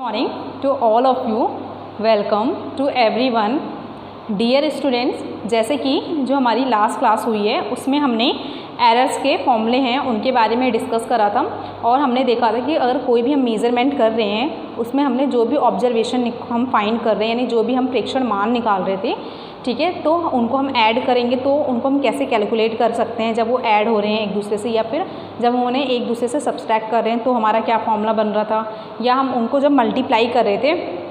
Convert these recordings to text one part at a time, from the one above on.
Morning to all of you. Welcome to everyone. Dear students, जैसे कि जो हमारी लास्ट क्लास हुई है उसमें हमने एरर्स के फॉर्मूले हैं उनके बारे में डिस्कस करा था और हमने देखा था कि अगर कोई भी हम मेज़रमेंट कर रहे हैं उसमें हमने जो भी ऑब्जर्वेशन हम फाइंड कर रहे हैं यानी जो भी हम प्रेक्षण मान निकाल रहे थे, ठीक है, तो उनको हम ऐड करेंगे तो उनको हम कैसे कैलकुलेट कर सकते हैं जब वो ऐड हो रहे हैं एक दूसरे से, या फिर जब हम उन्हें एक दूसरे से सब्सट्रैक्ट कर रहे हैं तो हमारा क्या फॉर्मूला बन रहा था, या हम उनको जब मल्टीप्लाई कर रहे थे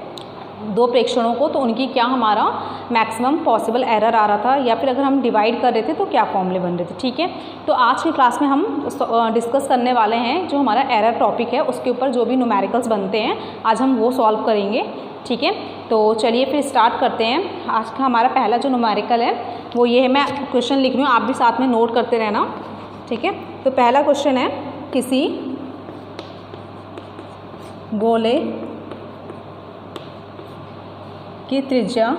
दो प्रेक्षणों को तो उनकी क्या हमारा मैक्सिमम पॉसिबल एरर आ रहा था, या फिर अगर हम डिवाइड कर रहे थे तो क्या फॉर्मूले बन रहे थे। ठीक है, तो आज की क्लास में हम डिस्कस करने वाले हैं जो हमारा एरर टॉपिक है उसके ऊपर जो भी न्यूमेरिकल्स बनते हैं आज हम वो सॉल्व करेंगे। ठीक है, तो चलिए फिर स्टार्ट करते हैं। आज का हमारा पहला जो न्यूमेरिकल है वो ये है, मैं क्वेश्चन लिख रही हूँ, आप भी साथ में नोट करते रहना। ठीक है, तो पहला क्वेश्चन है, किसी गोले की त्रिज्या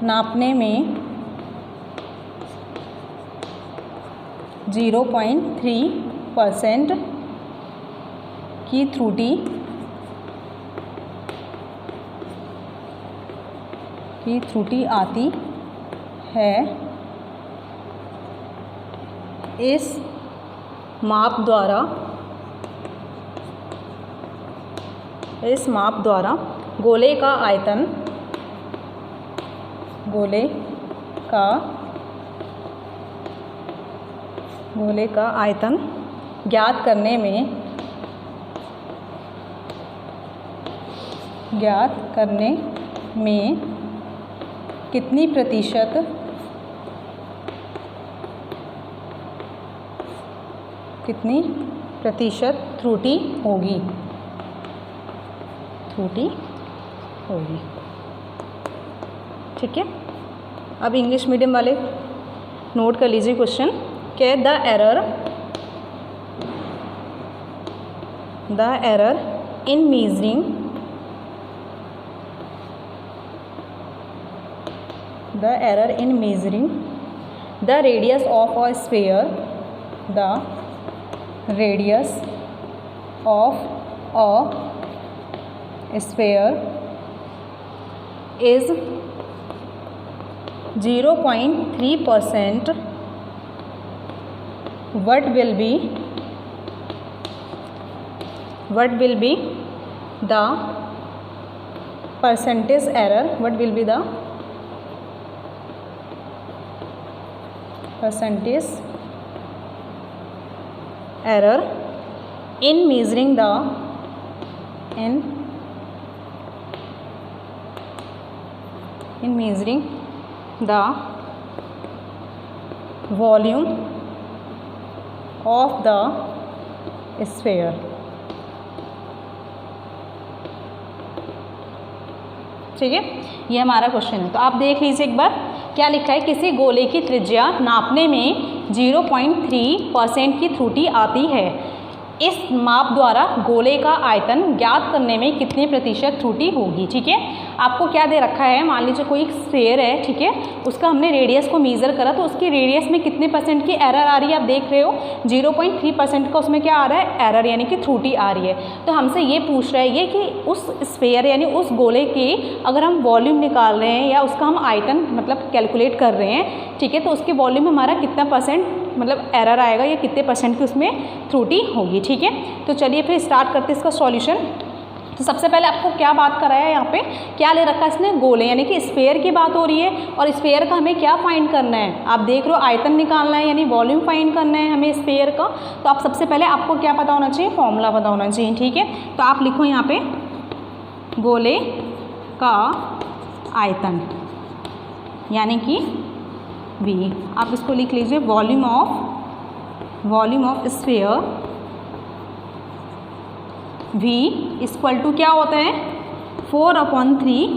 नापने में 0.3% की त्रुटि आती है। इस माप द्वारा गोले का आयतन ज्ञात करने में कितनी प्रतिशत त्रुटि होगी। ठीक है, अब इंग्लिश मीडियम वाले नोट कर लीजिए क्वेश्चन कि the error in measuring the radius of a sphere is 0.3%. What will be the percentage error? What will be the percentage error in measuring the volume of the sphere? ठीक है, ये हमारा question है। तो आप देख लीजिए एक बार क्या लिखा है, किसी गोले की त्रिज्या नापने में 0.3% की त्रुटि आती है। इस माप द्वारा गोले का आयतन ज्ञात करने में कितने प्रतिशत त्रुटि होगी। ठीक है, आपको क्या दे रखा है, मान लीजिए कोई स्फीयर है, ठीक है, उसका हमने रेडियस को मेज़र करा तो उसकी रेडियस में कितने परसेंट की एरर आ रही है, आप देख रहे हो 0.3% का उसमें क्या आ रहा है, एरर यानी कि त्रुटि आ रही है। तो हमसे ये पूछ रहा है ये कि उस स्फीयर यानी उस गोले के अगर हम वॉल्यूम निकाल रहे हैं या उसका हम आयतन मतलब कैलकुलेट कर रहे हैं, ठीक है, तो उसके वॉल्यूम में हमारा कितना परसेंट मतलब एरर आएगा या कितने परसेंट की उसमें त्रुटि होगी। ठीक है, तो चलिए फिर स्टार्ट करते हैं इसका सॉल्यूशन। तो सबसे पहले आपको क्या बात कराया है, यहाँ पे क्या ले रखा है इसने, गोले यानी कि स्फीयर की बात हो रही है और स्फीयर का हमें क्या फाइंड करना है, आप देख रहे हो आयतन निकालना है यानी वॉल्यूम फाइंड करना है हमें स्फीयर का। तो आप सबसे पहले आपको क्या पता होना चाहिए, फॉर्मूला पता होना चाहिए। ठीक है, तो आप लिखो यहाँ पे गोले का आयतन यानी कि V, आप इसको लिख लीजिए volume of sphere V equal to क्या होता है 4/3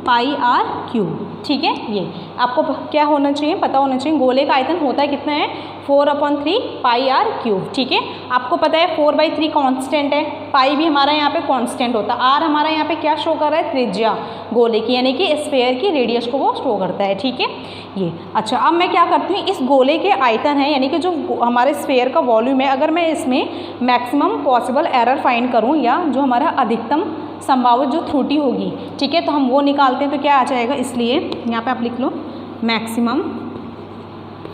πr क्यूब। ठीक है। ये आपको क्या होना चाहिए, पता होना चाहिए गोले का आयतन होता है कितना है 4/3 पाई आर क्यूब। ठीक है, आपको पता है 4/3 कांस्टेंट है, पाई भी हमारा यहाँ पे कांस्टेंट होता है, आर हमारा यहाँ पे क्या शो कर रहा है, त्रिज्या गोले की, यानी कि स्फेयर की रेडियस को वो शो करता है। ठीक है, ये अच्छा। अब मैं क्या करती हूँ, इस गोले के आयतन है यानी कि जो हमारे स्फेयर का वॉल्यूम है, अगर मैं इसमें मैक्सिमम पॉसिबल एरर फाइंड करूँ या जो हमारा अधिकतम संभावित जो त्रुटि होगी, ठीक है, तो हम वो निकालते हैं तो क्या आ जाएगा, इसलिए यहाँ पे आप लिख लो मैक्सिमम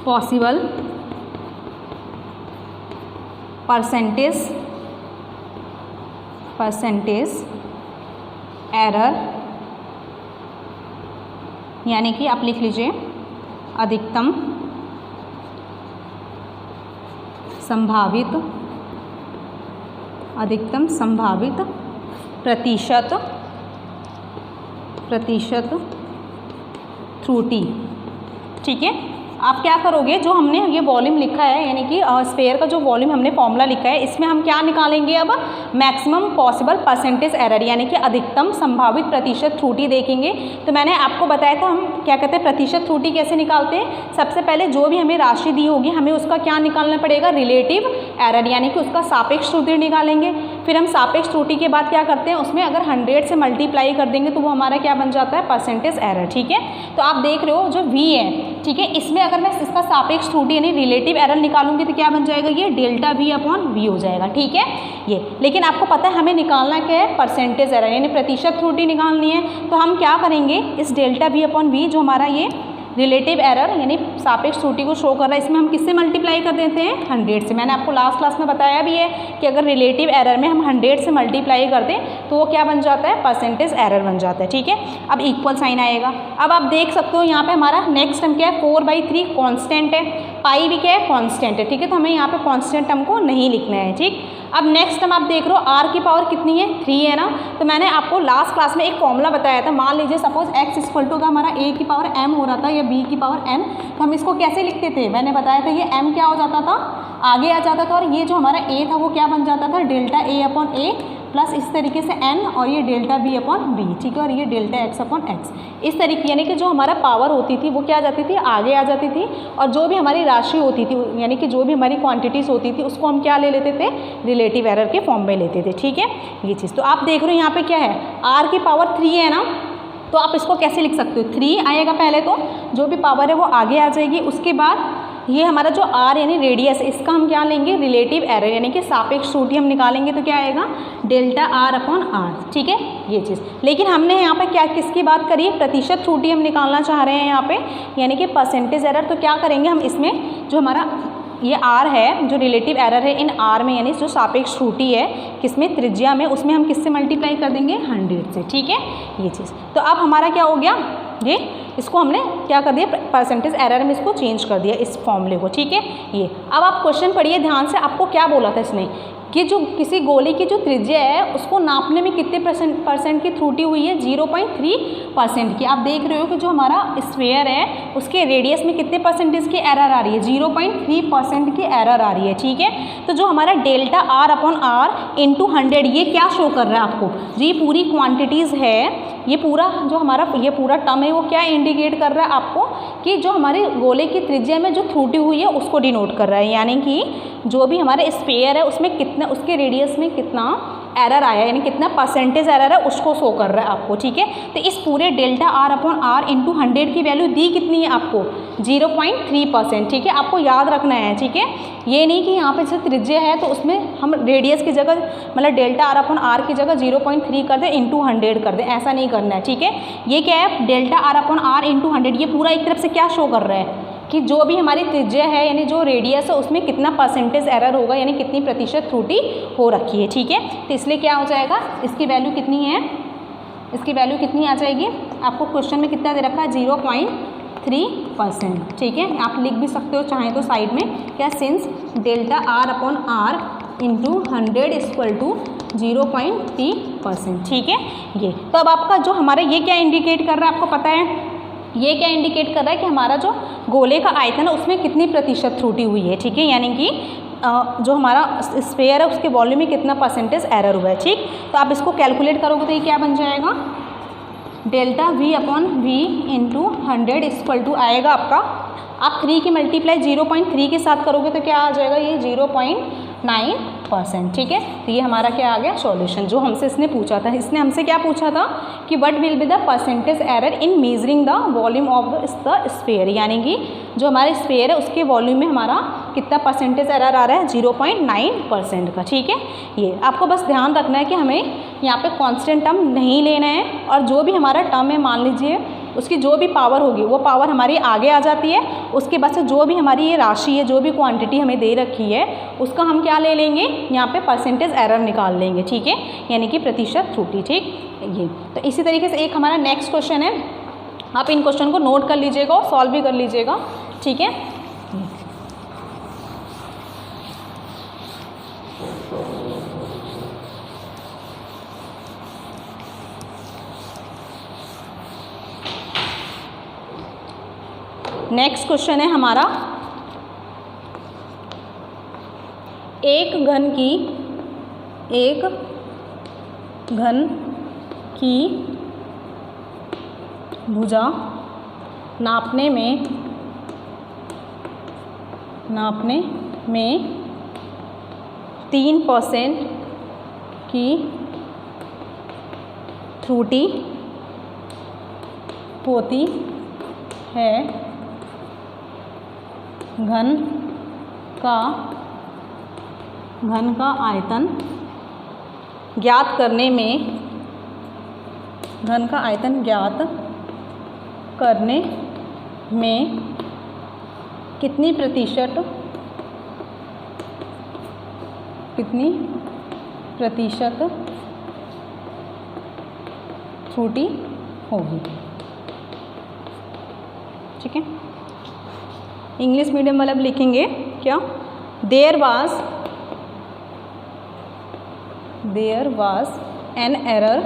पॉसिबल परसेंटेज एरर, यानी कि आप लिख लीजिए अधिकतम संभावित प्रतिशत त्रुटि। ठीक है, आप क्या करोगे, जो हमने ये वॉल्यूम लिखा है यानी कि स्फेयर का जो वॉल्यूम हमने फॉर्मूला लिखा है, इसमें हम क्या निकालेंगे, अब मैक्सिमम पॉसिबल परसेंटेज एरर यानी कि अधिकतम संभावित प्रतिशत त्रुटि देखेंगे। तो मैंने आपको बताया था हम क्या कहते हैं प्रतिशत त्रुटि कैसे निकालते हैं। सबसे पहले जो भी हमें राशि दी होगी हमें उसका क्या निकालना पड़ेगा, रिलेटिव एरर यानी कि उसका सापेक्ष त्रुटि निकालेंगे। फिर हम सापेक्ष त्रुटि के बाद क्या करते हैं, उसमें अगर 100 से मल्टीप्लाई कर देंगे तो वो हमारा क्या बन जाता है, परसेंटेज एरर। ठीक है, तो आप देख रहे हो जो v है, ठीक है, इसमें अगर मैं इसका सापेक्ष त्रुटि यानी रिलेटिव एरर निकालूंगी तो क्या बन जाएगा, ये डेल्टा v/v हो जाएगा। ठीक है, ये लेकिन आपको पता है हमें निकालना क्या है, परसेंटेज एरर यानी प्रतिशत त्रुटि निकालनी है। तो हम क्या करेंगे, इस डेल्टा v/v जो हमारा ये रिलेटिव एरर यानी सापेक्ष त्रुटि को शो कर रहा है, इसमें हम किससे मल्टीप्लाई कर देते हैं, 100 से। मैंने आपको लास्ट क्लास में बताया भी है कि अगर रिलेटिव एरर में हम 100 से मल्टीप्लाई कर दें तो वो क्या बन जाता है, परसेंटेज एरर बन जाता है। ठीक है, अब इक्वल साइन आएगा। अब आप देख सकते हो यहाँ पे हमारा नेक्स्ट टर्म क्या है, 4/3 कॉन्स्टेंट है, पाई भी क्या है, कॉन्स्टेंट है। ठीक है, तो हमें यहाँ पे कॉन्स्टेंट टर्म को नहीं लिखना है। ठीक, अब नेक्स्ट टर्म आप देख रहे हो आर की पावर कितनी है, 3 है ना। तो मैंने आपको लास्ट क्लास में एक फॉर्मूला बताया था, मान लीजिए सपोज x इक्वल का हमारा a की पावर m हो रहा था या b की पावर n, तो हम इसको कैसे लिखते थे, मैंने बताया था ये m क्या हो जाता था, आगे आ जाता था, और ये जो हमारा a था वो क्या बन जाता था, डेल्टा a/a प्लस इस तरीके से n और ये डेल्टा b/b। ठीक है, और ये डेल्टा x/x इस तरीके, यानी कि जो हमारा पावर होती थी वो क्या आ जाती थी, आगे आ जाती थी, और जो भी हमारी राशि होती थी यानी कि जो भी हमारी क्वांटिटीज़ होती थी उसको हम क्या ले लेते थे, रिलेटिव एरर के फॉर्म में लेते थे। ठीक है, ये चीज़। तो आप देख रहे हो यहाँ पे क्या है, r की पावर 3 है ना, तो आप इसको कैसे लिख सकते हो, 3 आएगा पहले, तो जो भी पावर है वो आगे आ जाएगी। उसके बाद ये हमारा जो r यानी रेडियस, इसका हम क्या लेंगे, रिलेटिव एरर यानी कि सापेक्ष त्रुटि हम निकालेंगे तो क्या आएगा, डेल्टा r/r। ठीक है, ये चीज़। लेकिन हमने यहाँ पे क्या किसकी बात करी है, प्रतिशत त्रुटि हम निकालना चाह रहे हैं यहाँ पे, यानी कि परसेंटेज एरर। तो क्या करेंगे हम, इसमें जो हमारा ये r है, जो रिलेटिव एरर है इन r में यानी जो सापेक्ष त्रुटि है किसमें, त्रिज्या में, उसमें हम किससे मल्टीप्लाई कर देंगे, 100 से। ठीक है, ये चीज़। तो अब हमारा क्या हो गया, ये इसको हमने क्या कर दिया, परसेंटेज एरर में इसको चेंज कर दिया इस फॉर्मूले को। ठीक है, ये। अब आप क्वेश्चन पढ़िए ध्यान से, आपको क्या बोला था इसने कि जो किसी गोले की जो त्रिज्या है उसको नापने में कितने परसेंट की त्रुटि हुई है, 0.3% की। आप देख रहे हो कि जो हमारा स्फेयर है उसके रेडियस में कितने परसेंटेज की एरर आ रही है, 0.3% की एरर आ रही है। ठीक है, तो जो हमारा डेल्टा r/r इंटू 100 ये क्या शो कर रहा है आपको, जो ये पूरी क्वांटिटीज़ है, ये पूरा जो हमारा ये पूरा टर्म है वो क्या इंडिकेट कर रहा है आपको, कि जो हमारे गोले की त्रिज्या में जो त्रुटि हुई है उसको डिनोट कर रहा है, यानी कि जो भी हमारे स्फेयर है उसमें कितना, उसके रेडियस में कितना एरर आया यानी कितना परसेंटेज एरर है उसको शो कर रहा है आपको। ठीक है, तो इस पूरे डेल्टा r/r इंटू 100 की वैल्यू दी कितनी है आपको, 0.3%। ठीक है, आपको याद रखना है। ठीक है, ये नहीं कि यहाँ पे जैसे त्रिज्या है तो उसमें हम रेडियस की जगह मतलब डेल्टा r/r की जगह 0.3 कर दें इंटू 100 कर दें, ऐसा नहीं करना है। ठीक है, ये क्या है, डेल्टा r/r इंटू 100 ये पूरा एक तरफ से क्या शो कर रहा है कि जो भी हमारी त्रिज्या है यानी जो रेडियस है उसमें कितना परसेंटेज एरर होगा यानी कितनी प्रतिशत त्रुटि हो रखी है। ठीक है, तो इसलिए क्या हो जाएगा, इसकी वैल्यू कितनी है, इसकी वैल्यू कितनी आ जाएगी, आपको क्वेश्चन में कितना दे रखा है, 0.3%। ठीक है, आप लिख भी सकते हो चाहें तो साइड में, क्या, since delta r/r into 100 equal to 0.3%। ठीक है, ये तो अब आपका जो हमारा ये क्या इंडिकेट कर रहा है आपको पता है, ये क्या इंडिकेट कर रहा है कि हमारा जो गोले का आयतन है उसमें कितनी प्रतिशत त्रुटि हुई है। ठीक है, यानी कि जो हमारा स्फेयर है उसके वॉल्यूम में कितना परसेंटेज एरर हुआ है। ठीक, तो आप इसको कैलकुलेट करोगे तो ये क्या बन जाएगा, delta V upon V into 100 equal to आएगा आपका, आप 3 की मल्टीप्लाई 0.3 के साथ करोगे तो क्या आ जाएगा, ये 0.9%। ठीक है, तो ये हमारा क्या आ गया सॉल्यूशन, जो हमसे इसने पूछा था। इसने हमसे क्या पूछा था कि what will be the percentage error in measuring the volume of the sphere, यानी कि जो हमारे स्फीयर है उसके वॉल्यूम में हमारा कितना परसेंटेज एरर आ रहा है, 0.9% का। ठीक है, ये आपको बस ध्यान रखना है कि हमें यहाँ पे कांस्टेंट टर्म नहीं लेना है, और जो भी हमारा टर्म है मान लीजिए उसकी जो भी पावर होगी वो पावर हमारी आगे आ जाती है, उसके बाद से जो भी हमारी ये राशि है, जो भी क्वांटिटी हमें दे रखी है उसका हम क्या ले लेंगे, यहाँ पे परसेंटेज एरर निकाल लेंगे। ठीक है, यानी कि प्रतिशत त्रुटि। ठीक, ये तो इसी तरीके से एक हमारा नेक्स्ट क्वेश्चन है, आप इन क्वेश्चन को नोट कर लीजिएगा और सॉल्व भी कर लीजिएगा। ठीक है, नेक्स्ट क्वेश्चन है हमारा, एक घन की भुजा नापने में 3% की त्रुटि होती है, घन का आयतन ज्ञात करने में कितनी प्रतिशत त्रुटि होगी। ठीक है, इंग्लिश मीडियम वाले अब लिखेंगे क्या, there was an error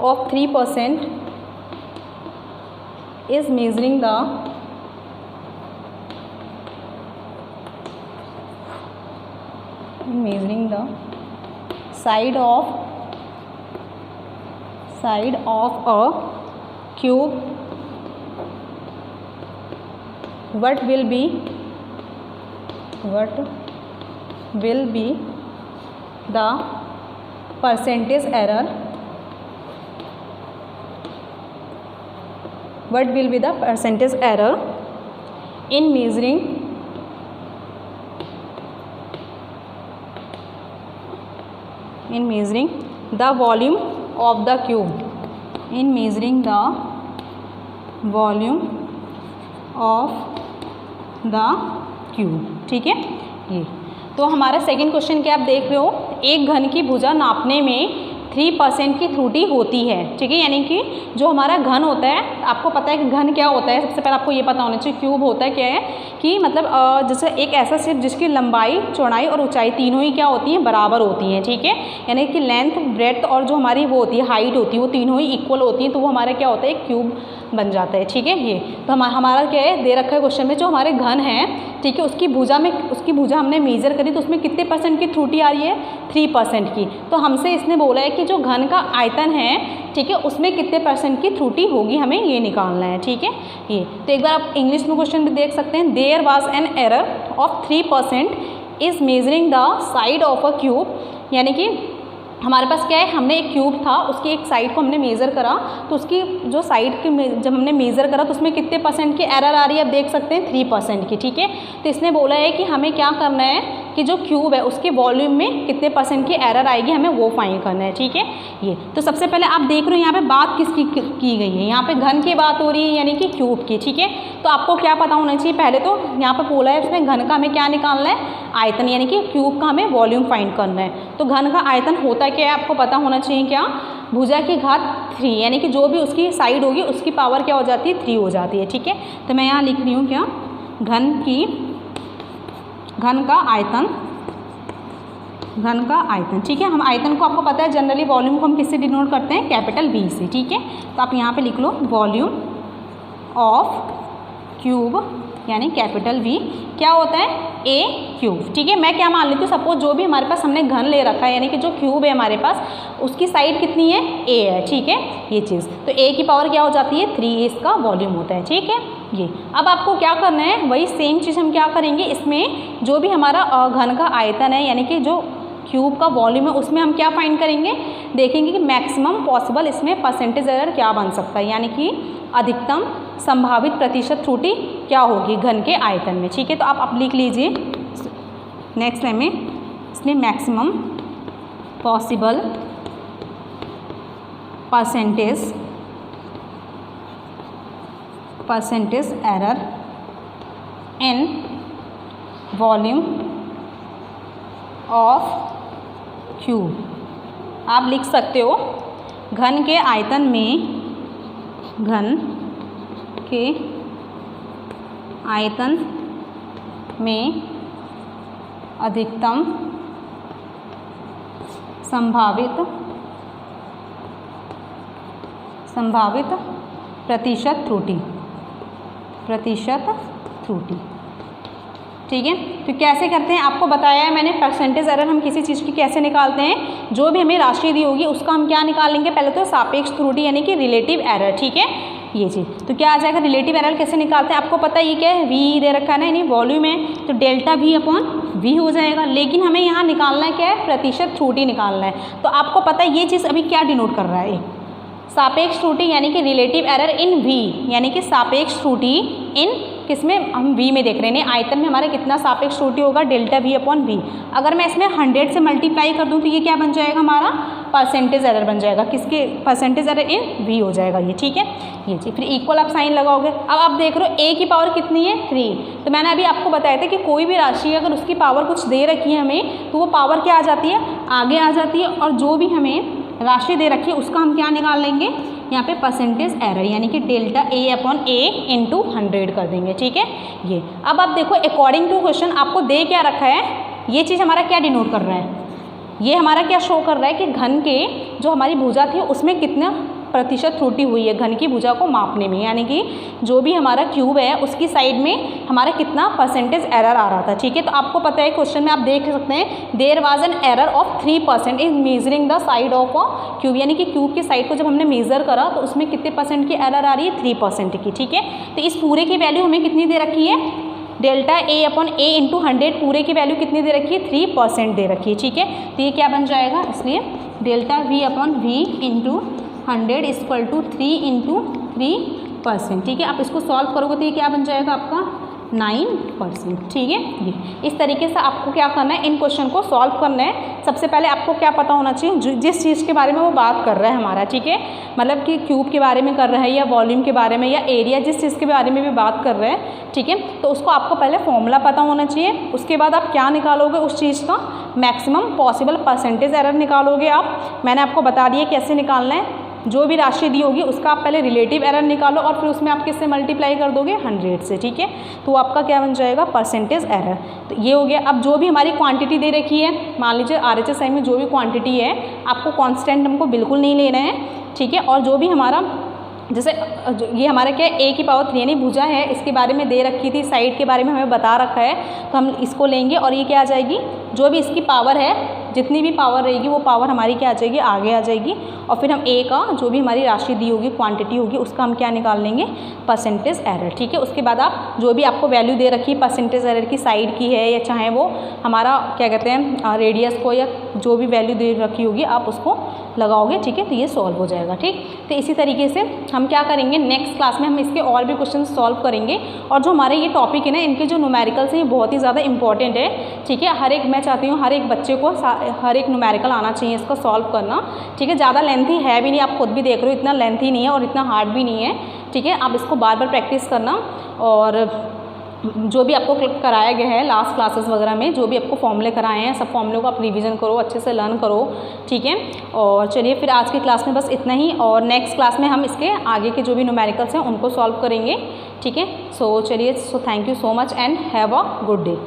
of 3% is measuring the side of a cube. What will be the percentage error? What will be the percentage error in measuring the volume of the cube? In measuring the volume of the cube. ठीक है, ये तो हमारा second question क्या आप देख रहे हो, एक घन की भुजा नापने में 3% की त्रुटि होती है। ठीक है, यानी कि जो हमारा घन होता है, आपको पता है कि घन क्या होता है, सबसे पहले आपको ये पता होना चाहिए। क्यूब होता है क्या है कि मतलब जैसे एक ऐसा शेप जिसकी लंबाई, चौड़ाई और ऊंचाई तीनों ही क्या होती हैं, बराबर होती हैं। ठीक है, यानी कि लेंथ, ब्रेड्थ और जो हमारी वो होती है हाइट होती है, वो तीनों ही इक्वल होती हैं, तो वो हमारा क्या होता है, एक क्यूब बन जाता है। ठीक है, ये तो हमारा क्या है, दे रखा है क्वेश्चन में, जो हमारे घन है, ठीक है, उसकी भुजा हमने मेजर करी तो उसमें कितने परसेंट की त्रुटि आ रही है, 3% की। तो हमसे इसने बोला है कि जो घन का आयतन है, ठीक है, उसमें कितने परसेंट की त्रुटि होगी, हमें ये निकालना है। ठीक है, ये तो एक बार आप इंग्लिश में क्वेश्चन भी देख सकते हैं, there was an error of 3% is measuring the side of a cube, यानी कि हमारे पास क्या है, हमने एक क्यूब था, उसकी एक साइड को हमने मेज़र करा, तो उसकी जो साइड की जब हमने मेज़र करा तो उसमें कितने परसेंट की एरर आ रही है, आप देख सकते हैं 3% की। ठीक है, तो इसने बोला है कि हमें क्या करना है कि जो क्यूब है उसके वॉल्यूम में कितने परसेंट की एरर आएगी, हमें वो फाइंड करना है। ठीक है, ये तो सबसे पहले आप देख रहे हो यहाँ पे बात किसकी की गई है, यहाँ पे घन की बात हो रही है, यानी कि क्यूब की। ठीक है, तो आपको क्या पता होना चाहिए, पहले तो यहाँ पे बोला है उसने घन का हमें क्या निकालना है, आयतन, यानी कि क्यूब का हमें वॉल्यूम फाइंड करना है। तो घन का आयतन होता क्या है, आपको पता होना चाहिए, क्या, भुजा की घात 3, यानी कि जो भी उसकी साइड होगी उसकी पावर क्या हो जाती है, 3 हो जाती है। ठीक है, तो मैं यहाँ लिख रही हूँ क्या, घन का आयतन। ठीक है, हम आयतन को, आपको पता है जनरली वॉल्यूम को हम किससे डिनोट करते हैं, कैपिटल V से। ठीक है, तो आप यहाँ पे लिख लो वॉल्यूम ऑफ क्यूब यानी कैपिटल V क्या होता है A क्यूब। ठीक है, मैं क्या मान लेती हूँ, सपोज जो भी हमारे पास हमने घन ले रखा है यानी कि जो क्यूब है हमारे पास उसकी साइड कितनी है A है। ठीक है, ये चीज़ तो A की पावर क्या हो जाती है 3 इसका वॉल्यूम होता है। ठीक है, ये अब आपको क्या करना है, वही सेम चीज़ हम क्या करेंगे, इसमें जो भी हमारा घन का आयतन है यानी कि जो क्यूब का वॉल्यूम है उसमें हम क्या फाइंड करेंगे, देखेंगे कि मैक्सिमम पॉसिबल इसमें परसेंटेज एरर क्या बन सकता है, यानी कि अधिकतम संभावित प्रतिशत त्रुटि क्या होगी घन के आयतन में। ठीक है, तो आप लिख लीजिए नेक्स्ट लाइन में, इसलिए maximum possible percentage error in volume of cube. आप लिख सकते हो घन के आयतन में अधिकतम संभावित प्रतिशत त्रुटि। ठीक है, तो कैसे करते हैं आपको बताया है मैंने, परसेंटेज एरर हम किसी चीज़ की कैसे निकालते हैं, जो भी हमें राशि दी होगी उसका हम क्या निकालेंगे, पहले तो सापेक्ष त्रुटि यानी कि रिलेटिव एरर। ठीक है, ये चीज़ तो क्या आ जाएगा, रिलेटिव एरर कैसे निकालते हैं आपको पता है, ये क्या है V दे रखा है ना, यानी वॉल्यूम है, तो डेल्टा V अपॉन V हो जाएगा। लेकिन हमें यहाँ निकालना है क्या है, प्रतिशत त्रुटि निकालना है। तो आपको पता है ये चीज़ अभी क्या डिनोट कर रहा है, सापेक्ष त्रुटि यानी कि रिलेटिव एरर इन V, यानी कि सापेक्ष त्रुटि इन किसमें, हम V में देख रहे हैं, आयतन में हमारा कितना सापेक्ष त्रुटि होगा, डेल्टा V अपॉन V। अगर मैं इसमें 100 से मल्टीप्लाई कर दूं तो ये क्या बन जाएगा, हमारा परसेंटेज एरर बन जाएगा, किसके, परसेंटेज एरर इन V हो जाएगा ये। ठीक है, ये चीज़ फिर इक्वल आप साइन लगाओगे। अब आप देख रहे हो A की पावर कितनी है 3, तो मैंने अभी आपको बताया था कि कोई भी राशि अगर उसकी पावर कुछ दे रखी है हमें तो वो पावर क्या आ जाती है, आगे आ जाती है, और जो भी हमें राशि दे रखी है उसका हम क्या निकाल लेंगे, यहाँ पे परसेंटेज एरर यानी कि delta A upon A into 100 कर देंगे। ठीक है, ये अब आप देखो अकॉर्डिंग टू क्वेश्चन आपको दे क्या रखा है, ये चीज़ हमारा क्या डिनोट कर रहा है, ये हमारा क्या शो कर रहा है कि घन के जो हमारी भुजा थी उसमें कितना प्रतिशत त्रुटि हुई है घन की भुजा को मापने में, यानी कि जो भी हमारा क्यूब है उसकी साइड में हमारा कितना परसेंटेज एरर आ रहा था। ठीक है, तो आपको पता है क्वेश्चन में आप देख सकते हैं there was an error of 3% in measuring the side of a cube, यानी कि क्यूब की साइड को जब हमने मेजर करा तो उसमें कितने परसेंट की एरर आ रही है, 3% की। ठीक है, तो इस पूरे की वैल्यू हमें कितनी दे रखी है, delta A upon A into 100, पूरे की वैल्यू कितनी दे रखी है, 3% दे रखी है। ठीक है, तो ये क्या बन जाएगा, इसलिए delta V upon V into 100 equal to 3 into 3%। ठीक है, आप इसको सॉल्व करोगे तो ये क्या बन जाएगा आपका 9%। ठीक है, ये इस तरीके से आपको क्या करना है, इन क्वेश्चन को सॉल्व करना है। सबसे पहले आपको क्या पता होना चाहिए, जिस चीज़ के बारे में वो बात कर रहा है हमारा, ठीक है, मतलब कि क्यूब के बारे में कर रहा है या वॉल्यूम के बारे में या एरिया, जिस चीज़ के बारे में भी बात कर रहे हैं, ठीक है, तो उसको आपको पहले फॉर्मूला पता होना चाहिए। उसके बाद आप क्या निकालोगे, उस चीज़ का मैक्सिमम पॉसिबल परसेंटेज एरर निकालोगे आप। मैंने आपको बता दिया कैसे निकालना है, जो भी राशि दी होगी उसका आप पहले रिलेटिव एरर निकालो और फिर उसमें आप किससे मल्टीप्लाई कर दोगे, 100 से। ठीक है, तो आपका क्या बन जाएगा, परसेंटेज एरर। तो ये हो गया। अब जो भी हमारी क्वांटिटी दे रखी है, मान लीजिए RHS में जो भी क्वांटिटी है आपको कांस्टेंट हमको बिल्कुल नहीं लेना है। ठीक है, और जो भी हमारा जैसे ये हमारा क्या है, A की पावर 3 यानी भुजा है, इसके बारे में दे रखी थी, साइड के बारे में हमें बता रखा है, तो हम इसको लेंगे और ये क्या आ जाएगी, जो भी इसकी पावर है, जितनी भी पावर रहेगी वो पावर हमारी क्या आ जाएगी, आगे आ जाएगी। और फिर हम A का जो भी हमारी राशि दी होगी, क्वांटिटी होगी, उसका हम क्या निकाल लेंगे, परसेंटेज एरर। ठीक है, उसके बाद आप जो भी आपको वैल्यू दे रखी है परसेंटेज एरर की, साइड की है या चाहे वो हमारा क्या कहते हैं रेडियस को, या जो भी वैल्यू दे रखी होगी आप उसको लगाओगे। ठीक है, तो ये सॉल्व हो जाएगा। ठीक, तो इसी तरीके से हम क्या करेंगे, नेक्स्ट क्लास में हम इसके और भी क्वेश्चन सॉल्व करेंगे। और जो हमारे ये टॉपिक है ना, इनके जो न्यूमेरिकल्स हैं ये बहुत ही ज़्यादा इंपॉर्टेंट है। ठीक है, हर एक, मैं चाहती हूँ हर एक बच्चे को हर एक न्यूमेरिकल आना चाहिए इसको सॉल्व करना। ठीक है, ज़्यादा लेंथी है भी नहीं, आप खुद भी देख रहे हो, इतना लेंथी नहीं है और इतना हार्ड भी नहीं है। ठीक है, आप इसको बार बार प्रैक्टिस करना, और जो भी आपको कराया गया है लास्ट क्लासेस वगैरह में, जो भी आपको फॉर्मूले कराए हैं, सब फॉर्मूलों को आप रिवीजन करो, अच्छे से लर्न करो। ठीक है, और चलिए फिर आज की क्लास में बस इतना ही, और नेक्स्ट क्लास में हम इसके आगे के जो भी न्यूमेरिकल्स हैं उनको सॉल्व करेंगे। ठीक है, सो चलिए, so thank you so much and have a good day.